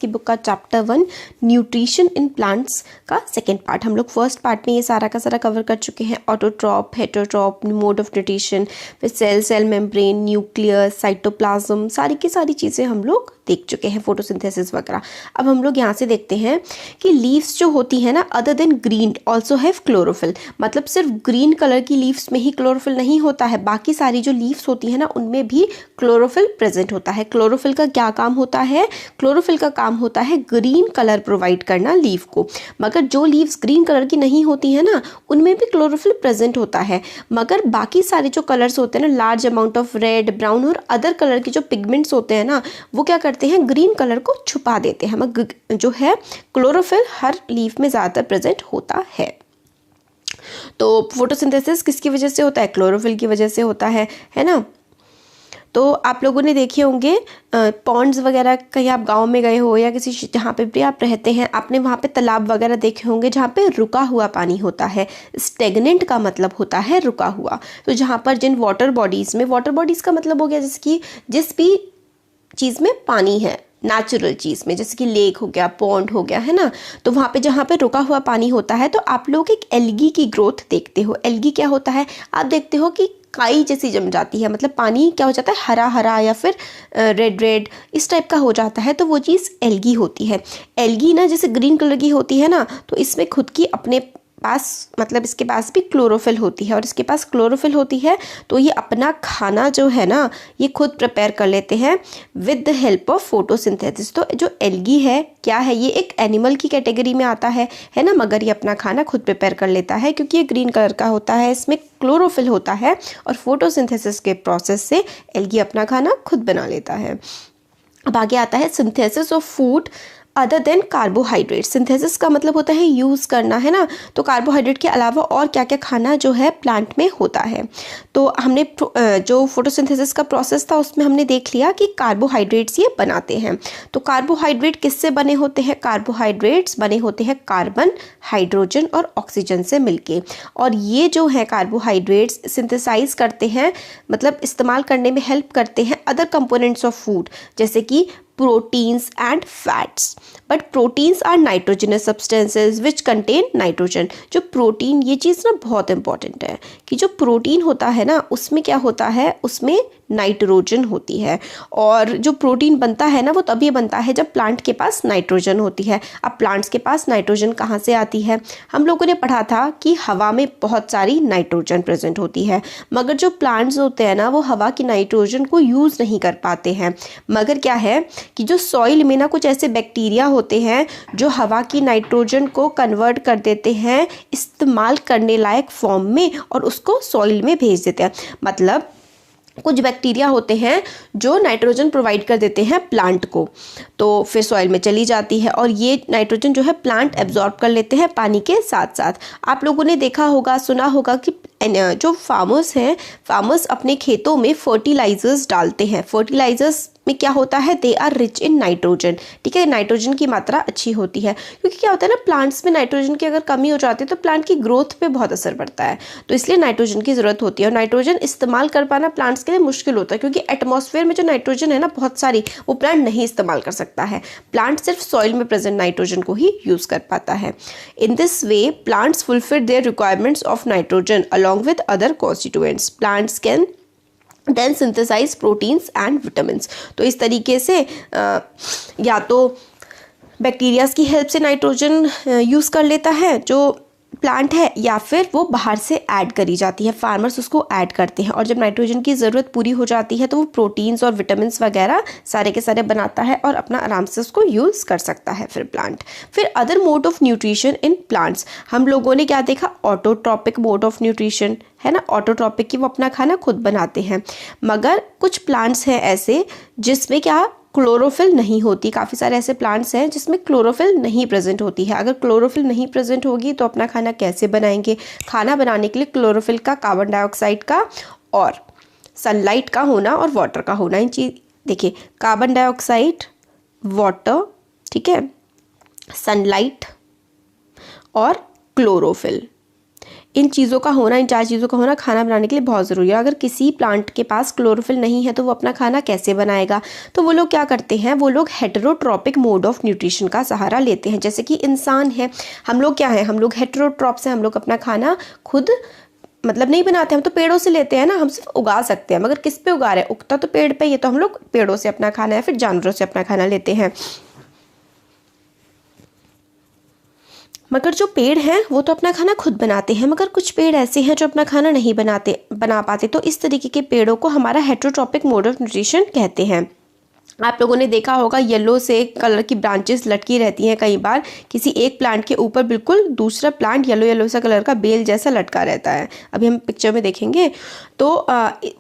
की बुक का chapter 1 nutrition in plants का सेकेंड पार्ट। हम लोग फर्स्ट पार्ट में ये सारा का सारा कवर कर चुके हैं, ऑटोट्रॉप, हेटरोट्रॉप, मोड ऑफ न्यूट्रिशन, फिर सेल मेम्ब्रेन, न्यूक्लियस, साइटोप्लाज्म, सारी की सारी चीज़ें हम लोग देख चुके हैं, फोटोसिंथेसिस वगैरह। अब हम लोग यहाँ से देखते हैं कि लीव्स जो होती है ना, other than green also have chlorophyll. मतलब सिर्फ ग्रीन कलर की लीव्स में ही क्लोरोफिल नहीं होता है, बाकी सारी जो लीव्स होती है ना उनमें भी क्लोरोफिल प्रेजेंट होता है। क्लोरोफिल का क्या काम होता है? क्लोरोफिल का काम होता है ग्रीन कलर प्रोवाइड करना लीव को। मगर जो लीव्स ग्रीन कलर की नहीं होती है ना, उनमें भी क्लोरोफिल प्रेजेंट होता है। मगर बाकी सारे जो कलर्स होते हैं ना, large amount of red, brown और अदर कलर के जो पिगमेंट्स होते हैं ना, वो क्या करते हैं? ग्रीन कलर को छुपा देते हैं। मगर जो है क्लोरोफिल हर लीव में ज़्यादातर प्रेजेंट होता है। तो फोटोसिंथेसिस किसकी वजह से होता है? क्लोरोफिल की वजह से होता है ना। तो आप लोगों ने देखे होंगे पॉन्ड्स वगैरह, कहीं आप गांव में गए हो या किसी जहाँ पे भी आप रहते हैं, आपने वहाँ पे तालाब वगैरह देखे होंगे जहाँ पे रुका हुआ पानी होता है। स्टेगनेंट का मतलब होता है रुका हुआ। तो जहाँ पर जिन वाटर बॉडीज़ में, वाटर बॉडीज़ का मतलब हो गया जैसे कि जिस भी चीज़ में पानी है, नेचुरल चीज़ में, जैसे कि लेक हो गया, पॉन्ड हो गया, है ना। तो वहाँ पे जहाँ पे रुका हुआ पानी होता है, तो आप लोग एक एल्गी की ग्रोथ देखते हो। एल्गी क्या होता है? आप देखते हो कि काई जैसी जम जाती है, मतलब पानी क्या हो जाता है? हरा हरा या फिर रेड रेड इस टाइप का हो जाता है, तो वो चीज़ एल्गी होती है। एल्गी ना जैसे ग्रीन कलर की होती है ना, तो इसमें खुद की अपने पास, मतलब इसके पास भी क्लोरोफिल होती है, और इसके पास क्लोरोफिल होती है तो ये अपना खाना जो है ना, ये खुद प्रिपेयर कर लेते हैं with the help of photosynthesis. तो जो एल्गी है क्या है? ये एक एनिमल की कैटेगरी में आता है ना, मगर ये अपना खाना खुद प्रिपेयर कर लेता है क्योंकि ये ग्रीन कलर का होता है, इसमें क्लोरोफिल होता है, और फोटोसिंथेसिस के प्रोसेस से एल्गी अपना खाना खुद बना लेता है। अब आगे आता है synthesis of food other than carbohydrate. Synthesis का मतलब होता है यूज़ करना, है ना। तो कार्बोहाइड्रेट के अलावा और क्या क्या खाना जो है प्लांट में होता है। तो हमने जो फोटोसिंथेसिस का प्रोसेस था उसमें हमने देख लिया कि कार्बोहाइड्रेट्स ये बनाते हैं। तो कार्बोहाइड्रेट किससे बने होते हैं? कार्बोहाइड्रेट्स बने होते हैं कार्बन, हाइड्रोजन और ऑक्सीजन से मिलके। और ये जो है कार्बोहाइड्रेट्स सिंथेसाइज करते हैं, मतलब इस्तेमाल करने में हेल्प करते हैं अदर कंपोनेंट्स ऑफ फूड, जैसे कि proteins and fats. But proteins are nitrogenous substances which contain nitrogen. जो प्रोटीन, ये चीज़ ना बहुत इंपॉर्टेंट है कि जो प्रोटीन होता है ना उसमें क्या होता है? उसमें नाइट्रोजन होती है। और जो प्रोटीन बनता है ना वो तभी बनता है जब प्लांट के पास नाइट्रोजन होती है। अब प्लांट्स के पास नाइट्रोजन कहाँ से आती है? हम लोगों ने पढ़ा था कि हवा में बहुत सारी नाइट्रोजन प्रेजेंट होती है, मगर जो प्लांट्स होते हैं ना वो हवा की नाइट्रोजन को यूज़ नहीं कर पाते हैं। मगर क्या है कि जो सॉइल में ना कुछ ऐसे बैक्टीरिया होते हैं जो हवा की नाइट्रोजन को कन्वर्ट कर देते हैं इस्तेमाल करने लायक फॉर्म में, और उसको सॉइल में भेज देते हैं। मतलब कुछ बैक्टीरिया होते हैं जो नाइट्रोजन प्रोवाइड कर देते हैं प्लांट को, तो फिर सॉइल में चली जाती है, और ये नाइट्रोजन जो है प्लांट एब्जॉर्ब कर लेते हैं पानी के साथ साथ। आप लोगों ने देखा होगा, सुना होगा कि जो फार्मर्स हैं, फार्मर्स अपने खेतों में फर्टिलाइजर्स डालते हैं। फर्टिलाइजर्स में क्या होता है? They are rich in nitrogen. ठीक है, नाइट्रोजन की मात्रा अच्छी होती है, क्योंकि क्या होता है ना, प्लांट्स में नाइट्रोजन की अगर कमी हो जाती है तो प्लांट की ग्रोथ पे बहुत असर पड़ता है, तो इसलिए नाइट्रोजन की ज़रूरत होती है। और नाइट्रोजन इस्तेमाल कर पाना प्लांट्स के लिए मुश्किल होता है, क्योंकि एटमॉस्फेयर में जो नाइट्रोजन है ना बहुत सारी, वो प्लांट नहीं इस्तेमाल कर सकता है। प्लांट सिर्फ सॉइल में प्रेजेंट नाइट्रोजन को ही यूज़ कर पाता है। In this way plants fulfil their requirements of nitrogen along with other constituents. Plants can then synthesise proteins and vitamins. तो इस तरीके से या तो बैक्टीरियाज की हेल्प से नाइट्रोजन यूज़ कर लेता है जो प्लांट है, या फिर वो बाहर से ऐड करी जाती है, फार्मर्स उसको ऐड करते हैं, और जब नाइट्रोजन की ज़रूरत पूरी हो जाती है तो वो प्रोटीन्स और विटामिन्स वगैरह सारे के सारे बनाता है और अपना आराम से उसको यूज़ कर सकता है फिर प्लांट। फिर other mode of nutrition in plants, हम लोगों ने क्या देखा? ऑटोट्रॉपिक मोड ऑफ न्यूट्रिशन, है ना। ऑटोट्रॉपिक की वो अपना खाना खुद बनाते हैं, मगर कुछ प्लांट्स हैं ऐसे जिसमें क्या क्लोरोफिल नहीं होती। काफ़ी सारे ऐसे प्लांट्स हैं जिसमें क्लोरोफिल नहीं प्रेजेंट होती है। अगर क्लोरोफिल नहीं प्रेजेंट होगी तो अपना खाना कैसे बनाएंगे? खाना बनाने के लिए क्लोरोफिल का, कार्बन डाइऑक्साइड का और सनलाइट का होना और वाटर का होना, इन चीज़ देखिए, कार्बन डाइऑक्साइड, वाटर, ठीक है, सनलाइट और क्लोरोफिल, इन चीज़ों का होना, इन 4 चीज़ों का होना खाना बनाने के लिए बहुत ज़रूरी है। अगर किसी प्लांट के पास क्लोरोफिल नहीं है तो वो अपना खाना कैसे बनाएगा? तो वो लोग क्या करते हैं, वो लोग हेटेरोट्रॉपिक मोड ऑफ न्यूट्रिशन का सहारा लेते हैं। जैसे कि इंसान है, हम लोग क्या है, हम लोग हेटेरोट्रॉप से हम लोग अपना खाना खुद मतलब नहीं बनाते, हम तो पेड़ों से लेते हैं ना, हम सिर्फ उगा सकते हैं। मगर किस पे उगा रहे हैं? उगता तो पेड़ पे, ये तो हम लोग पेड़ों से अपना खाना या फिर जानवरों से अपना खाना लेते हैं। मगर जो पेड़ हैं वो तो अपना खाना खुद बनाते हैं, मगर कुछ पेड़ ऐसे हैं जो अपना खाना नहीं बना पाते। तो इस तरीके के पेड़ों को हमारा हेटेरोट्रॉपिक मोड ऑफ न्यूट्रिशन कहते हैं। आप लोगों ने देखा होगा येलो से कलर की ब्रांचेस लटकी रहती हैं कई बार, किसी एक प्लांट के ऊपर बिल्कुल दूसरा प्लांट येलो सा कलर का बेल जैसा लटका रहता है। अभी हम पिक्चर में देखेंगे तो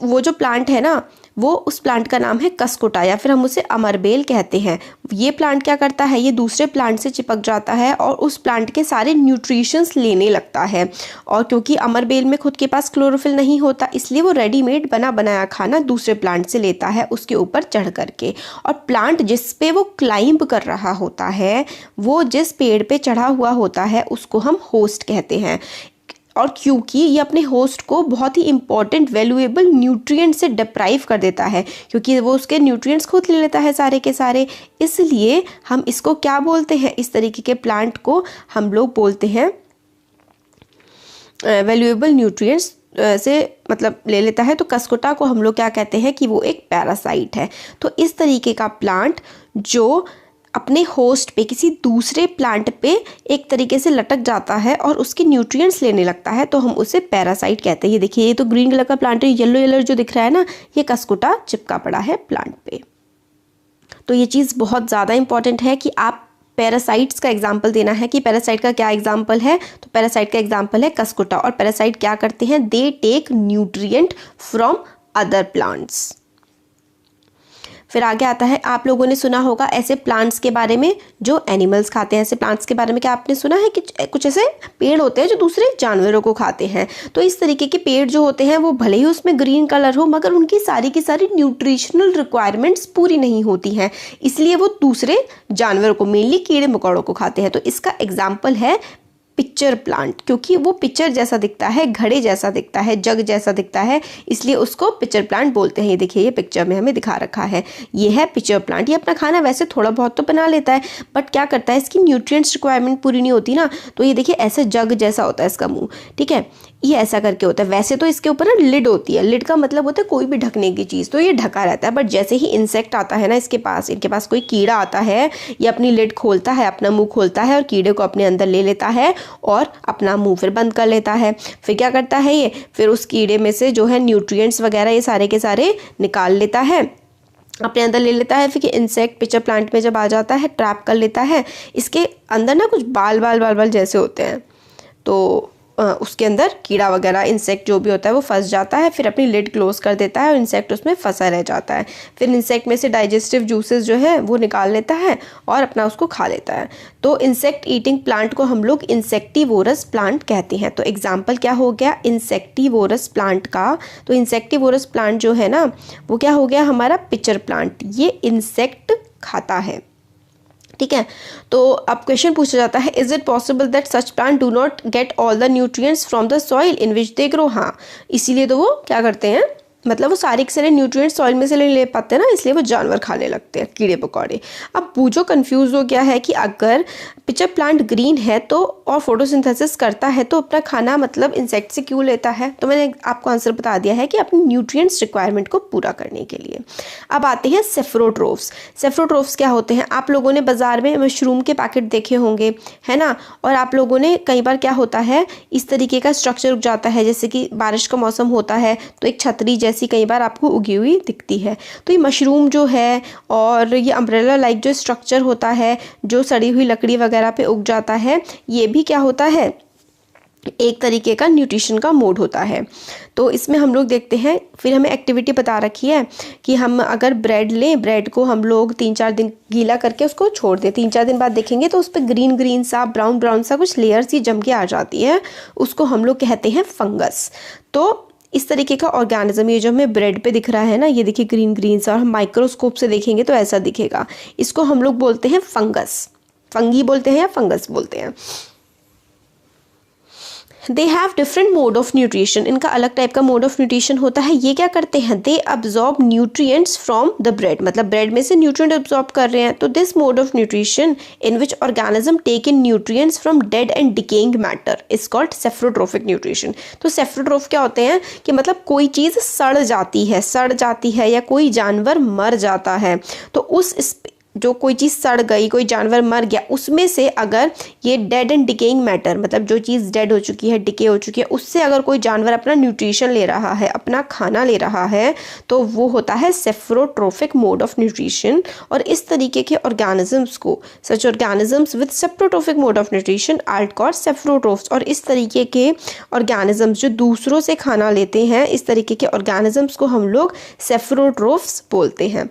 वो जो प्लांट है ना, वो उस प्लांट का नाम है कसकोटा या फिर हम उसे अमरबेल कहते हैं। ये प्लांट क्या करता है, ये दूसरे प्लांट से चिपक जाता है और उस प्लांट के सारे न्यूट्रिशंस लेने लगता है। और क्योंकि अमरबेल में खुद के पास क्लोरोफिल नहीं होता, इसलिए वो रेडीमेड बना बनाया खाना दूसरे प्लांट से लेता है उसके ऊपर चढ़ करके। और प्लांट जिस पे वो क्लाइंब कर रहा होता है, वो जिस पेड़ पे चढ़ा हुआ होता है, उसको हम होस्ट कहते हैं। और क्योंकि ये अपने होस्ट को बहुत ही इंपॉर्टेंट वैल्यूएबल न्यूट्रिएंट से डिप्राइव कर देता है, क्योंकि वो उसके न्यूट्रिएंट्स खुद ले लेता है सारे के सारे, इसलिए हम इसको क्या बोलते हैं, इस तरीके के प्लांट को हम लोग बोलते हैं वैल्यूएबल न्यूट्रिएंट्स से मतलब ले लेता है। तो कसकोटा को हम लोग क्या कहते हैं कि वो एक पैरासाइट है। तो इस तरीके का प्लांट जो अपने होस्ट पे किसी दूसरे प्लांट पे एक तरीके से लटक जाता है और उसके न्यूट्रिएंट्स लेने लगता है, तो हम उसे पैरासाइट कहते हैं। ये देखिए, ये तो ग्रीन कलर का प्लांट है, येलो जो दिख रहा है ना, ये कसकोटा चिपका पड़ा है प्लांट पे। तो ये चीज़ बहुत ज़्यादा इंपॉर्टेंट है कि आप पैरासाइट्स का एग्जाम्पल देना है कि पैरासाइट का क्या एग्जाम्पल है। तो पैरासाइट का एग्जाम्पल है कसकोटा। और पैरासाइट क्या करते हैं, they take nutrient from other plants. फिर आगे आता है, आप लोगों ने सुना होगा ऐसे प्लांट्स के बारे में जो एनिमल्स खाते हैं। ऐसे प्लांट्स के बारे में क्या आपने सुना है कि कुछ ऐसे पेड़ होते हैं जो दूसरे जानवरों को खाते हैं। तो इस तरीके के पेड़ जो होते हैं वो भले ही उसमें ग्रीन कलर हो, मगर उनकी सारी की सारी न्यूट्रिशनल रिक्वायरमेंट्स पूरी नहीं होती हैं, इसलिए वो दूसरे जानवरों को, मेनली कीड़े मकोड़ों को खाते हैं। तो इसका एग्जाम्पल है पिक्चर प्लांट, क्योंकि वो पिक्चर जैसा दिखता है, घड़े जैसा दिखता है, जग जैसा दिखता है, इसलिए उसको पिक्चर प्लांट बोलते हैं। ये देखिए, ये पिक्चर में हमें दिखा रखा है, ये है पिक्चर प्लांट। ये अपना खाना वैसे थोड़ा बहुत तो बना लेता है, बट क्या करता है, इसकी न्यूट्रिएंट्स रिक्वायरमेंट पूरी नहीं होती ना। तो ये देखिए, ऐसे जग जैसा होता है इसका मुंह, ठीक है, ये ऐसा करके होता है। वैसे तो इसके ऊपर ना लिड होती है, लिड का मतलब होता है कोई भी ढकने की चीज़, तो ये ढका रहता है। बट जैसे ही इंसेक्ट आता है ना इनके पास कोई कीड़ा आता है, ये अपनी लिड खोलता है, अपना मुंह खोलता है और कीड़े को अपने अंदर ले लेता है और अपना मुंह फिर बंद कर लेता है। फिर क्या करता है ये, फिर उस कीड़े में से जो है न्यूट्रिएंट्स वगैरह ये सारे के सारे निकाल लेता है, अपने अंदर ले लेता है। फिर इंसेक्ट पिक्चर प्लांट में जब आ जाता है, ट्रैप कर लेता है। इसके अंदर ना कुछ बाल जैसे होते हैं, तो उसके अंदर कीड़ा वगैरह इंसेक्ट जो भी होता है वो फंस जाता है। फिर अपनी लिड क्लोज कर देता है और इंसेक्ट उसमें फंसा रह जाता है। फिर इंसेक्ट में से डाइजेस्टिव जूसेस जो है वो निकाल लेता है और अपना उसको खा लेता है। तो इंसेक्ट ईटिंग प्लांट को हम लोग इंसेक्टिवोरस प्लांट कहते हैं। तो एग्जाम्पल क्या हो गया इंसेक्टिवोरस प्लांट का, तो इंसेक्टिवोरस प्लांट जो है ना वो क्या हो गया हमारा पिक्चर प्लांट, ये इंसेक्ट खाता है, ठीक है। तो अब क्वेश्चन पूछा जाता है, is it possible that such plant do not get all the nutrients from the soil in which they grow. हाँ, इसीलिए तो वो क्या करते हैं, मतलब वो सारे के सारे न्यूट्रिएंट्स सॉइल में से नहीं ले पाते ना, इसलिए वो जानवर खाने लगते हैं, कीड़े पकौड़े। अब बूझो कंफ्यूज हो गया है कि अगर पिक्चर प्लांट ग्रीन है तो और फोटोसिंथेसिस करता है तो अपना खाना मतलब इंसेक्ट से क्यों लेता है। तो मैंने आपको आंसर बता दिया है कि अपनी न्यूट्रिएंट्स रिक्वायरमेंट को पूरा करने के लिए। अब आते हैं सेफ्रोट्रोफ्स। सेफ्रोट्रोफ्स क्या होते हैं, आप लोगों ने बाजार में मशरूम के पैकेट देखे होंगे, है ना। और आप लोगों ने कई बार क्या होता है, इस तरीके का स्ट्रक्चर उग जाता है, जैसे कि बारिश का मौसम होता है तो एक छतरी जैसी कई बार आपको उगी हुई दिखती है। तो ये मशरूम जो है और ये अम्ब्रेला लाइक जो स्ट्रक्चर होता है जो सड़ी हुई लकड़ी वगैरह पे उग जाता है, ये भी क्या होता है, एक तरीके का न्यूट्रिशन का मोड होता है। तो इसमें हम लोग देखते हैं, फिर हमें एक्टिविटी बता रखी है कि हम अगर ब्रेड लें, ब्रेड को हम लोग 3-4 दिन गीला करके उसको छोड़ दें। 3-4 दिन बाद देखेंगे तो उस पर ग्रीन ग्रीन सा ब्राउन सा कुछ लेयर्स ही जम के आ जाती है, उसको हम लोग कहते हैं फंगस। तो इस तरीके का ऑर्गेनिज्म ये जो हमें ब्रेड पे दिख रहा है ना, ये देखिए ग्रीन ग्रीन सा, और हम माइक्रोस्कोप से देखेंगे तो ऐसा दिखेगा। इसको हम लोग बोलते हैं फंगस, फंगी बोलते हैं या फंगस बोलते हैं, they have different mode of nutrition, इनका अलग टाइप का मोड ऑफ न्यूट्रिशन होता है। ये क्या करते हैं, they absorb nutrients from the bread, मतलब ब्रेड में से न्यूट्रिएंट अब्जॉर्ब कर रहे हैं। तो this mode of nutrition in which organism take in nutrients from dead and decaying matter is called saprotrophic nutrition. तो सेफ्रोट्रोफ क्या होते हैं कि मतलब कोई चीज़ सड़ जाती है या कोई जानवर मर जाता है, तो उस जो कोई चीज़ सड़ गई, कोई जानवर मर गया, उसमें से अगर ये डेड एंड डिकेइंग मैटर, मतलब जो चीज़ डेड हो चुकी है, डिके हो चुकी है, उससे अगर कोई जानवर अपना न्यूट्रिशन ले रहा है, अपना खाना ले रहा है, तो वो होता है सेफ्रोट्रोफिक मोड ऑफ न्यूट्रिशन। और इस तरीके के ऑर्गेनिजम्स को, such organisms with saprotrophic mode of nutrition are called saprotrophs. और इस तरीके के ऑर्गेनिजम्स जो दूसरों से खाना लेते हैं, इस तरीके के ऑर्गेनिजम्स को हम लोग सेफ्रोट्रोफ्स बोलते हैं।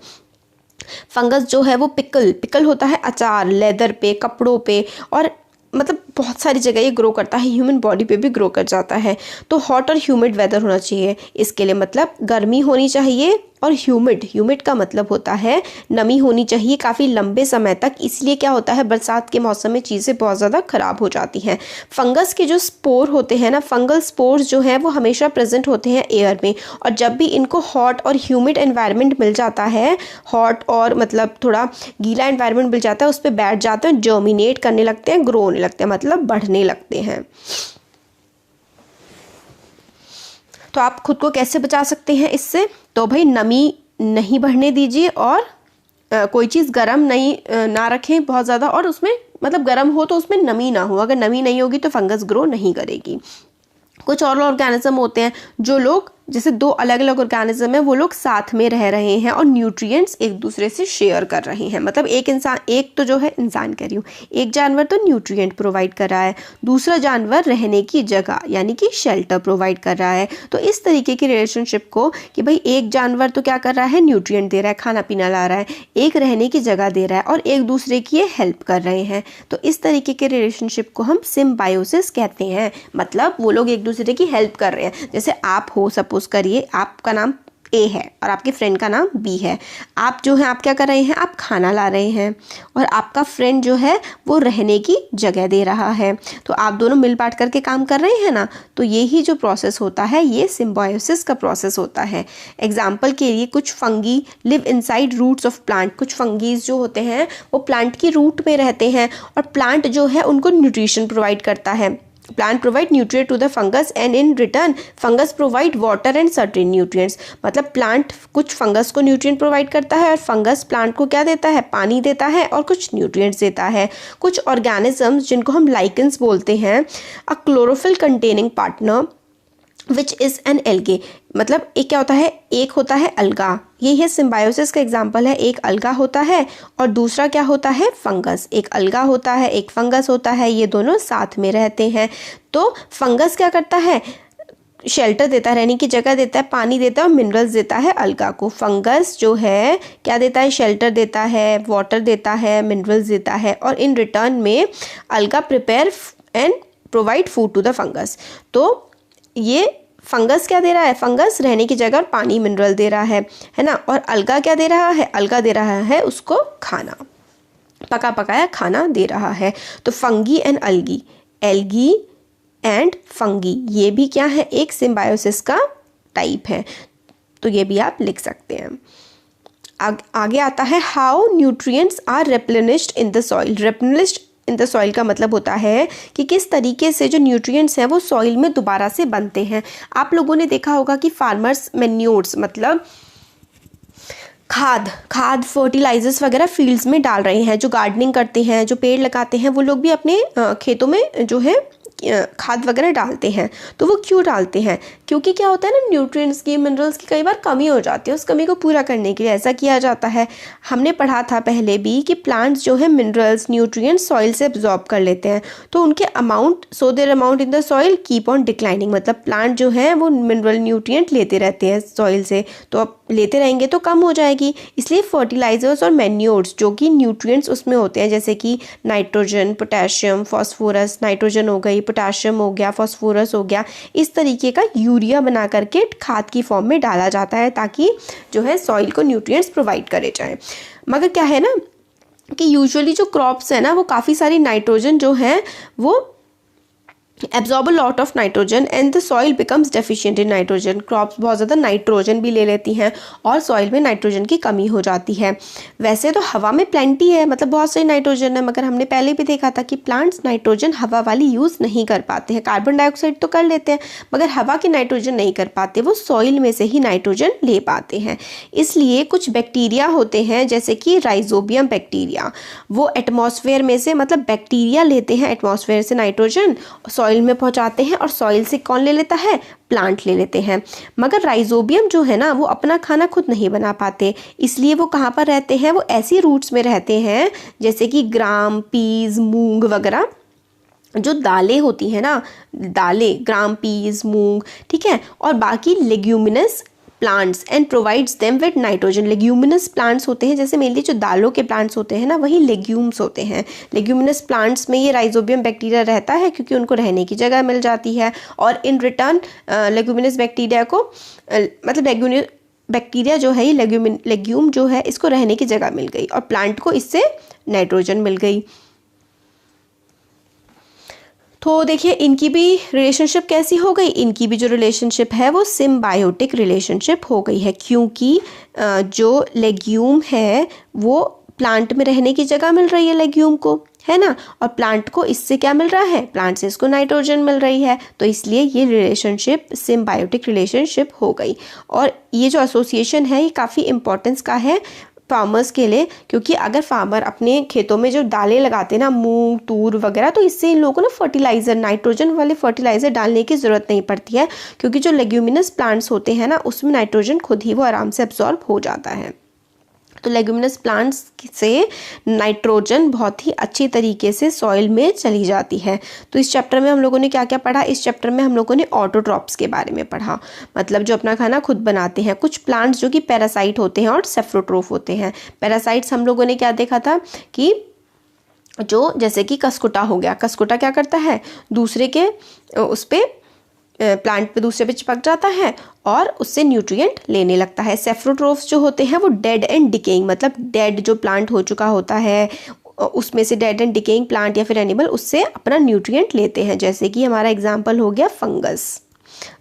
फंगस जो है वो पिकल होता है अचार, लेदर पे, कपड़ों पे, और मतलब बहुत सारी जगह ये ग्रो करता है, ह्यूमन बॉडी पे भी ग्रो कर जाता है। तो हॉट और ह्यूमिड वेदर होना चाहिए इसके लिए, मतलब गर्मी होनी चाहिए, और ह्यूमिड का मतलब होता है नमी होनी चाहिए काफ़ी लंबे समय तक। इसलिए क्या होता है, बरसात के मौसम में चीज़ें बहुत ज़्यादा ख़राब हो जाती हैं। फंगस के जो स्पोर होते हैं ना, फंगल स्पोर्स जो हैं वो हमेशा प्रेजेंट होते हैं एयर में, और जब भी इनको हॉट और ह्यूमिड एनवायरनमेंट मिल जाता है, हॉट और मतलब थोड़ा गीला एनवायरनमेंट मिल जाता है, उस पर बैठ जाते हैं, जर्मिनेट करने लगते हैं, ग्रो होने लगते हैं, मतलब बढ़ने लगते हैं। तो आप खुद को कैसे बचा सकते हैं इससे, तो भाई नमी नहीं बढ़ने दीजिए, और कोई चीज़ गर्म नहीं ना रखें बहुत ज़्यादा, और उसमें मतलब गर्म हो तो उसमें नमी ना हो, अगर नमी नहीं होगी तो फंगस ग्रो नहीं करेगी। कुछ और ऑर्गेनिज्म होते हैं जो लोग, जैसे दो अलग अलग ऑर्गेनिज्म है, वो लोग साथ में रह रहे हैं और न्यूट्रिएंट्स एक दूसरे से शेयर कर रहे हैं। मतलब एक तो जो है इंसान कह रही हूँ, एक जानवर तो न्यूट्रिएंट प्रोवाइड कर रहा है, दूसरा जानवर रहने की जगह यानी कि शेल्टर प्रोवाइड कर रहा है। तो इस तरीके की रिलेशनशिप को कि भाई एक जानवर तो क्या कर रहा है, न्यूट्रिएंट दे रहा है, खाना पीना ला रहा है, एक रहने की जगह दे रहा है, और एक दूसरे की ये हेल्प कर रहे हैं। तो इस तरीके के रिलेशनशिप को हम सिम्बायोसिस कहते हैं। मतलब वो लोग एक दूसरे की हेल्प कर रहे हैं। जैसे आप हो, सपोज करिए आपका नाम ए है और आपके फ्रेंड का नाम बी है। आप जो है, आप क्या कर रहे हैं, आप खाना ला रहे हैं, और आपका फ्रेंड जो है वो रहने की जगह दे रहा है। तो आप दोनों मिल बांट करके काम कर रहे हैं ना। तो यही जो प्रोसेस होता है, ये सिम्बायोसिस का प्रोसेस होता है। एग्जाम्पल के लिए, कुछ fungi live inside roots of plant. कुछ फंगीज जो होते हैं वो प्लांट की रूट में रहते हैं, और प्लांट जो है उनको न्यूट्रिशन प्रोवाइड करता है। Plant provide nutrient to the fungus and in return fungus provide water and certain nutrients। मतलब प्लांट कुछ फंगस को न्यूट्रिएंट प्रोवाइड करता है, और फंगस प्लांट को क्या देता है, पानी देता है और कुछ न्यूट्रिएंट्स देता है। कुछ ऑर्गेनिजम्स जिनको हम लाइकेंस बोलते हैं, अ chlorophyll containing partner which is an algae. मतलब एक क्या होता है, एक होता है अलगा, ये है सिम्बायोसिस का एग्जाम्पल है। एक अलगा होता है और दूसरा क्या होता है, फंगस। एक अलगा होता है, एक फंगस होता है, ये दोनों साथ में रहते हैं। तो फंगस क्या करता है, शेल्टर देता है, रहने की जगह देता है, पानी देता है और मिनरल्स देता है अलगा को। फंगस जो है क्या देता है, शेल्टर देता है, वाटर देता है, मिनरल्स देता है, और इन रिटर्न में alga prepare and provide food to the fungus. तो ये फंगस क्या दे रहा है, फंगस रहने की जगह और पानी मिनरल दे रहा है ना। और अलगा क्या दे रहा है, अलगा दे रहा है उसको खाना, पका पकाया खाना दे रहा है। तो fungi and algae, algae and fungi, ये भी क्या है, एक सिम्बायोसिस का टाइप है। तो ये भी आप लिख सकते हैं। आगे आता है how nutrients are replenished in the soil. Replenished in the soil का मतलब होता है कि किस तरीके से जो न्यूट्रिएंट्स हैं वो सॉइल में दोबारा से बनते हैं। आप लोगों ने देखा होगा कि फार्मर्स मैन्योर्स, मतलब खाद फर्टिलाइजर्स वगैरह फील्ड्स में डाल रहे हैं। जो गार्डनिंग करते हैं, जो पेड़ लगाते हैं, वो लोग भी अपने खेतों में जो है खाद वगैरह डालते हैं। तो वो क्यों डालते हैं, क्योंकि क्या होता है ना, न्यूट्रिएंट्स की, मिनरल्स की कई बार कमी हो जाती है। उस कमी को पूरा करने के लिए ऐसा किया जाता है। हमने पढ़ा था पहले भी कि प्लांट्स जो है मिनरल्स, न्यूट्रिएंट्स सॉइल से एब्जॉर्ब कर लेते हैं, तो उनके amount, so their amount in the soil keep on declining. मतलब प्लांट जो है वो मिनरल न्यूट्रिएंट लेते रहते हैं सॉइल से, तो अब लेते रहेंगे तो कम हो जाएगी। इसलिए फर्टिलाइजर्स और मैन्योर्स जो कि न्यूट्रिएंट्स उसमें होते हैं, जैसे कि नाइट्रोजन, पोटेशियम, फॉस्फोरस, नाइट्रोजन हो गई, पोटेशियम हो गया, फॉस्फोरस हो गया, इस तरीके का यूरिया बना करके खाद की फॉर्म में डाला जाता है, ताकि जो है सॉइल को न्यूट्रिएंट्स प्रोवाइड करे जाएं। मगर क्या है ना कि यूजुअली जो क्रॉप्स है ना, वो काफ़ी सारी नाइट्रोजन जो है वो absorb a lot of nitrogen and the soil becomes deficient in nitrogen. Crops बहुत ज़्यादा नाइट्रोजन भी ले लेती हैं और सॉइल में नाइट्रोजन की कमी हो जाती है। वैसे तो हवा में प्लेंटी है, मतलब बहुत सारी नाइट्रोजन है, मगर हमने पहले भी देखा था कि प्लांट्स नाइट्रोजन हवा वाली यूज़ नहीं कर पाते हैं। कार्बन डाइऑक्साइड तो कर लेते हैं मगर हवा की नाइट्रोजन नहीं कर पाते, वो सॉइल में से ही नाइट्रोजन ले पाते हैं। इसलिए कुछ बैक्टीरिया होते हैं जैसे कि राइजोबियम बैक्टीरिया, वो एटमॉस्फेयर में से, मतलब बैक्टीरिया लेते हैं एटमॉस्फेयर से नाइट्रोजन, सॉइल में पहुंचाते हैं और सॉइल से कौन ले लेता है, प्लांट ले लेते हैं। मगर राइजोबियम जो है ना वो अपना खाना खुद नहीं बना पाते, इसलिए वो कहाँ पर रहते हैं, वो ऐसी रूट्स में रहते हैं जैसे कि ग्राम, पीज, मूंग वगैरह, जो दालें होती हैं ना, दालें, ग्राम, पीज, मूंग, ठीक है, और बाकी leguminous plants and provides them with nitrogen. Leguminous plants होते हैं, जैसे मेनली जो दालों के प्लांट्स होते हैं ना वही लेग्यूम्स होते हैं। लेग्यूमिनस प्लांट्स में ये राइजोबियम बैक्टीरिया रहता है क्योंकि उनको रहने की जगह मिल जाती है, और इन रिटर्न लेग्यूमिनस बैक्टीरिया को मतलब बैक्टीरिया जो है ये लेग्यूम जो है इसको रहने की जगह मिल गई और प्लांट को इससे नाइट्रोजन मिल गई। तो देखिए इनकी भी रिलेशनशिप कैसी हो गई, इनकी भी जो रिलेशनशिप है वो सिम्बायोटिक रिलेशनशिप हो गई है, क्योंकि जो लेग्यूम है वो प्लांट में रहने की जगह मिल रही है लेग्यूम को, है ना, और प्लांट को इससे क्या मिल रहा है, प्लांट से इसको नाइट्रोजन मिल रही है, तो इसलिए ये रिलेशनशिप सिम्बायोटिक रिलेशनशिप हो गई। और ये जो एसोसिएशन है ये काफ़ी इंपॉर्टेंस का है फार्मर्स के लिए, क्योंकि अगर फार्मर अपने खेतों में जो दालें लगाते हैं ना, मूंग, तूर वगैरह, तो इससे इन लोगों को ना फर्टिलाइज़र, नाइट्रोजन वाले फर्टिलाइज़र डालने की ज़रूरत नहीं पड़ती है, क्योंकि जो लेग्यूमिनस प्लांट्स होते हैं ना उसमें नाइट्रोजन खुद ही वो आराम से एब्जॉर्ब हो जाता है। तो लेग्यूमिनस प्लांट्स से नाइट्रोजन बहुत ही अच्छी तरीके से सॉइल में चली जाती है। तो इस चैप्टर में हम लोगों ने क्या क्या पढ़ा, इस चैप्टर में हम लोगों ने ऑटोट्रॉप्स के बारे में पढ़ा, मतलब जो अपना खाना खुद बनाते हैं। कुछ प्लांट्स जो कि पैरासाइट होते हैं और सेफ्रोट्रोफ होते हैं। पैरासाइट्स हम लोगों ने क्या देखा था कि जो जैसे कि कसकुटा हो गया, कसकुटा क्या करता है, दूसरे के उस पर प्लांट पे दूसरे पे चिपक जाता है और उससे न्यूट्रिएंट लेने लगता है। सेफ्रोट्रोफ्स जो होते हैं वो डेड एंड डिकेइंग, मतलब डेड जो प्लांट हो चुका होता है उसमें से डेड एंड डिकेइंग प्लांट या फिर एनिमल उससे अपना न्यूट्रिएंट लेते हैं, जैसे कि हमारा एग्जांपल हो गया फंगस,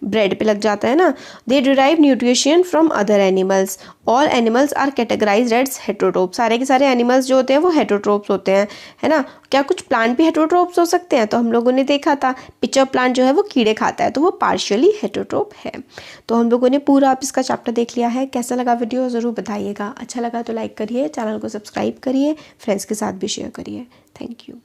ब्रेड पे लग जाता है ना। They derive nutrition from other animals. All animals are categorized as heterotroph. सारे के सारे एनिमल्स जो होते हैं वो हेटेरोट्रोप्स होते हैं, है ना। क्या कुछ प्लांट भी हेटेरोट्रोप्स हो सकते हैं, तो हम लोगों ने देखा था पिचर प्लांट जो है वो कीड़े खाता है, तो वो पार्शियली हेटेरोट्रोप है। तो हम लोगों ने पूरा आप इसका चैप्टर देख लिया है। कैसा लगा वीडियो ज़रूर बताइएगा, अच्छा लगा तो लाइक करिए, चैनल को सब्सक्राइब करिए, फ्रेंड्स के साथ भी शेयर करिए। Thank you.